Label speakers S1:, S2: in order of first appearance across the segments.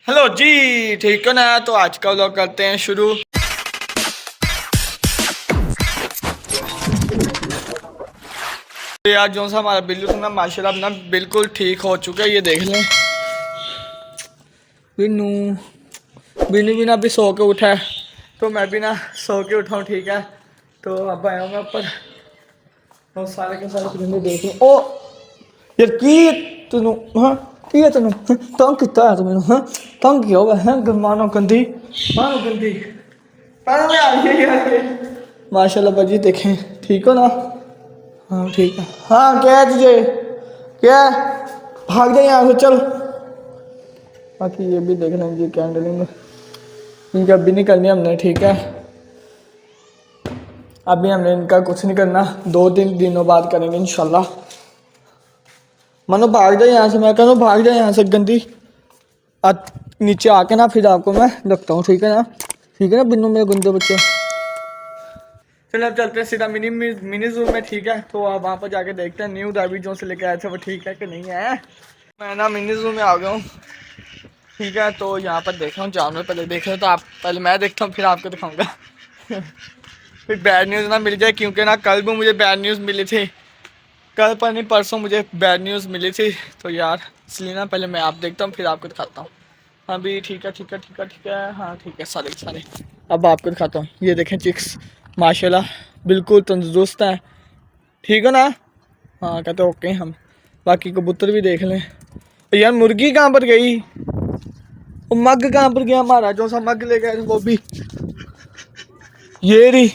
S1: Hello जी, ठीक है ना। तो आज का व्लॉग करते हैं शुरू। तो यार जो सा हमारा बिल्लू था ना माशाल्लाह अपना बिल्कुल ठीक हो चुका है। ये देख लें बिन्नू बिन्नू भी ना अभी सो के उठा है, तो मैं भी ना सो के उठाऊँ। ठीक है, तो अब आया हूँ मैं ऊपर और सारे के सारे परिंदे देख लें। ओ यार की तेनू हाँ की है तेनू तंग किता है तू मैनू हाँ तंग किया होगा है मानो गंदी पर मैं आ गई माशाल्लाह भाजी देखें ठीक हो ना। हाँ ठीक है। हाँ क्या है तुझे क्या है? भाग जाए यहाँ से चल। बाकी ये भी देख लें जी कैंडलिंग इनकी अभी नहीं करनी हमने। ठीक है, अभी हमने इनका कुछ नहीं करना, 2-3 दिनों बाद करेंगे इंशाल्लाह। मनो भाग जाए यहाँ से, मैं कह रहा हूँ भाग जाए यहाँ से गंदी। नीचे आके ना फिर आपको मैं रखता हूँ। ठीक है ना, ठीक है ना बिन्नू मेरे गंदे बच्चे। चलो अब चलते हैं सीधा मिनी मिनी जू में। ठीक है, तो आप वहाँ पर जाके देखते हैं न्यू दाबी जो से लेके आए थे वो ठीक है कि नहीं है। मैं ना मिनी जू में आ गया हूँ। ठीक है, तो यहाँ पर देख रहा हूँ जानवर पहले देख रहे हो, तो आप पहले मैं देखता हूँ फिर आपको दिखाऊंगा। फिर बैड न्यूज़ ना मिल जाए, क्योंकि ना कल भी मुझे बैड न्यूज़ मिली थी, कल पर नहीं परसों मुझे बैड न्यूज़ मिली थी। तो यार इसलिए ना पहले मैं आप देखता हूँ फिर आपको दिखाता हूँ। हाँ भी ठीक है ठीक है ठीक है ठीक है। हाँ ठीक है सारे सारे अब आपको दिखाता हूँ। ये देखें चिक्स माशाल्लाह बिल्कुल तंदुरुस्त है। ठीक है ना। हाँ कहते ओके हम। बाकी कबूतर भी देख लें। तो यार मुर्गी कहाँ पर गई, वो मग कहाँ पर गया हमारा जो सा मग ले गए वो भी। ये रही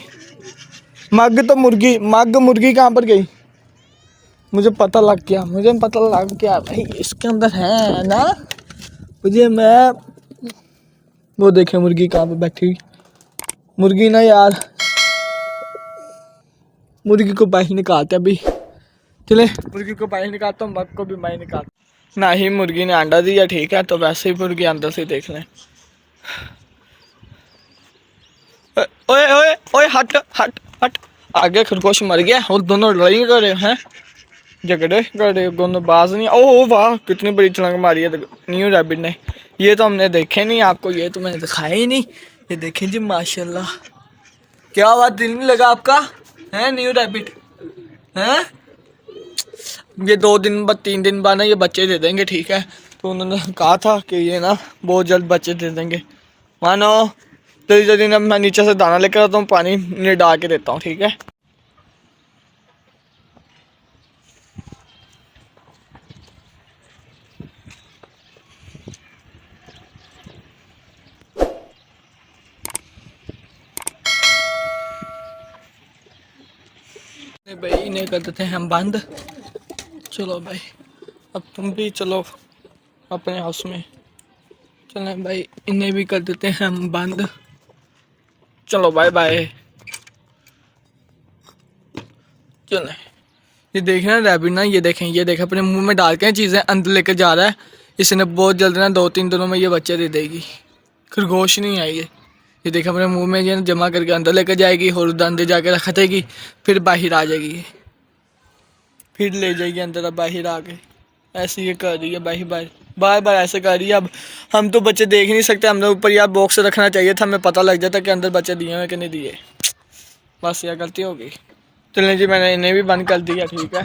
S1: मग, तो मग मुर्गी कहाँ पर गई। मुझे पता लग गया भाई इसके अंदर है ना। मुझे मैं वो देखे मुर्गी कहाँ पे बैठी हुई। मुर्गी ना यार मुर्गी को बाहर निकालते अभी। चले मुर्गी को बाहर निकालता हूँ, मग को भी बाहर निकालता। ना ही मुर्गी ने अंडा दिया ठीक है, तो वैसे ही मुर्गी अंदर से देख लें। ओए ओए ओए हट हट हट। आगे खरगोश मर गया और दोनों लड़ाई कर रहे हैं, झगड़े कर रहे दोनों। बाज नहीं। ओह वाह कितनी बड़ी छलांग मारी है न्यू रैबिट ने। ये तो हमने देखे नहीं, आपको ये तो मैंने दिखाया ही नहीं। ये देखें जी माशाल्लाह। क्या बात दिल नहीं लगा आपका है न्यू रैबिट है। ये 2 दिन बाद 3 दिन बाद ना ये बच्चे दे देंगे। ठीक है, तो उन्होंने कहा था कि ये ना बहुत जल्द बच्चे दे देंगे। मानो जल्दी जल्दी ना मैं नीचे से दाना लेकर आता हूँ, पानी में डाल के देता हूँ। ठीक है, भाई इन्हें कर देते हैं हम बंद। चलो भाई अब तुम भी चलो अपने हाउस में। चले भाई इन्हें भी कर देते हैं हम बंद। चलो बाय बाय। चले ये देखना रैबिट ना, ये देखें अपने मुंह में डाल के चीज़ें अंदर लेकर जा रहा है। इसने बहुत जल्द ना 2-3 दिनों में ये बच्चे दे देगी। खरगोश नहीं आई ये देखें अपने मुंह में ये जमा करके अंदर लेकर जाएगी और उधर अंदर जाके रख देगी, फिर बाहर आ जाएगी, फिर ले जाएगी अंदर। अब बाहर आ गए ऐसे ये कर रही है बाहर बाहर बार बार ऐसे कर रही है। अब हम तो बच्चे देख नहीं सकते, हमने ऊपर यार बॉक्स रखना चाहिए था, हमें पता लग जाता कि अंदर बच्चे दिए हैं कि नहीं दिए। बस यार गलती हो गई। चलें जी मैंने इन्हें भी बंद कर दिया। ठीक है,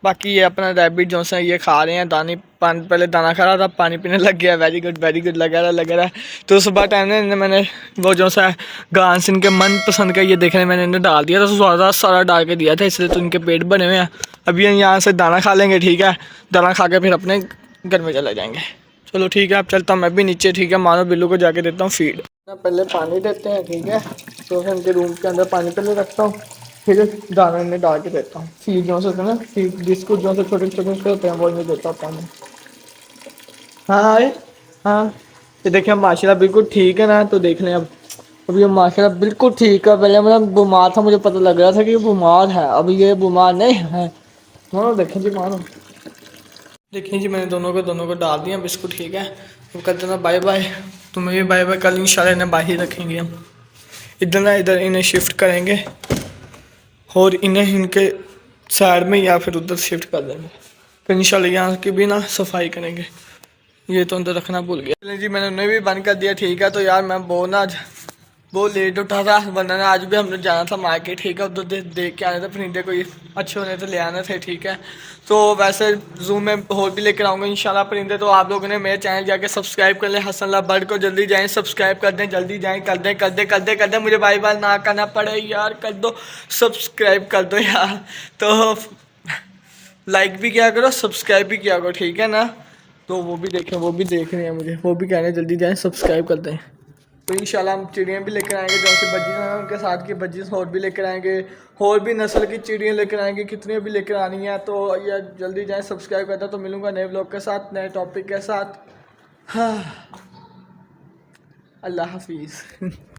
S1: बाकी ये अपना रैबिट जो है ये खा रहे हैं दानी पानी। पहले दाना खा रहा था, पानी पीने लग गया। वेरी गुड लग रहा है। तो सुबह टाइम ने मैंने वो जो सा घास इनके मन पसंद का ये देखने मैंने इन्हें डाल दिया था, तो ज़्यादा सारा डाल के दिया था, इसलिए तो इनके पेट बने हुए हैं। अभी यहाँ से दाना खा लेंगे। ठीक है, दाना खा के फिर अपने घर में चले जाएंगे। चलो ठीक है, अब चलता हूँ मैं भी नीचे। ठीक है, मानो बिल्लू को जाके देता हूँ फीड। पहले पानी देते हैं। ठीक है, तो फिर उनके रूम के अंदर पानी पहले रखता हूँ, फिर दाना इन्हें डाल के देता हूँ। फीड जो से होता है ना, फीड बिस्कुट जो से छोटे छोटे होते हैं वो इन्हें देता हूँ पानी। हाँ आए हाँ। ये देखिए माशाल्लाह बिल्कुल ठीक है ना। तो देख लें अब ये माशाल्लाह बिल्कुल ठीक है। पहले मतलब बीमार था, मुझे पता लग रहा था कि ये बीमार है, अब ये बीमार नहीं है। मानो देखें जी मानो देखिए जी मैंने दोनों को डाल दिया बिस्कुट। ठीक है, तो कहते ना बाय बाय। तुम्हें भी बाय बाय। कल इंशाल्लाह इन्हें बाहर रखेंगे हम, इधर ना इधर इन्हें शिफ्ट करेंगे और इन्हें इनके साइड में या फिर उधर शिफ्ट कर देंगे। फिर इंशाल्लाह यहाँ की भी ना सफाई करेंगे। ये तो अंदर रखना भूल गया। चलिए जी, मैंने उन्हें भी बंद कर दिया। ठीक है, तो यार मैं बहुत लेट उठा था, वरना ना आज भी हमने जाना था मार्केट। ठीक है, उधर देख के आने थे परिंदे, कोई अच्छे होने तो ले आने थे। ठीक है, तो वैसे जू में और भी लेकर आऊँगा इंशाल्लाह परिंदे। तो आप लोगों ने मेरे चैनल जाके सब्सक्राइब कर लें, हसनल्लाह बर्ड को जल्दी जाएँ सब्सक्राइब कर दें, जल्दी जाएँ, कर दें, मुझे बार बार ना करना पड़े यार, कर दो सब्सक्राइब कर दो यार। तो लाइक भी किया करो, सब्सक्राइब भी किया करो, ठीक है ना। तो वो भी देखें, वो भी देख रहे हैं मुझे, वो भी कह रहे हैं जल्दी जाएँ सब्सक्राइब कर दें। तो इंशाल्लाह हम चिड़ियाँ भी लेकर आएंगे, जो से बजीज हैं उनके साथ की बजीज और भी लेकर आएंगे, और भी नस्ल की चिड़ियाँ लेकर आएंगे, कितनी भी लेकर आनी है। तो यार जल्दी जाएँ सब्सक्राइब करता। तो मिलूंगा नए ब्लॉग के साथ, नए टॉपिक के साथ। हाँ, अल्लाह हाफिज़।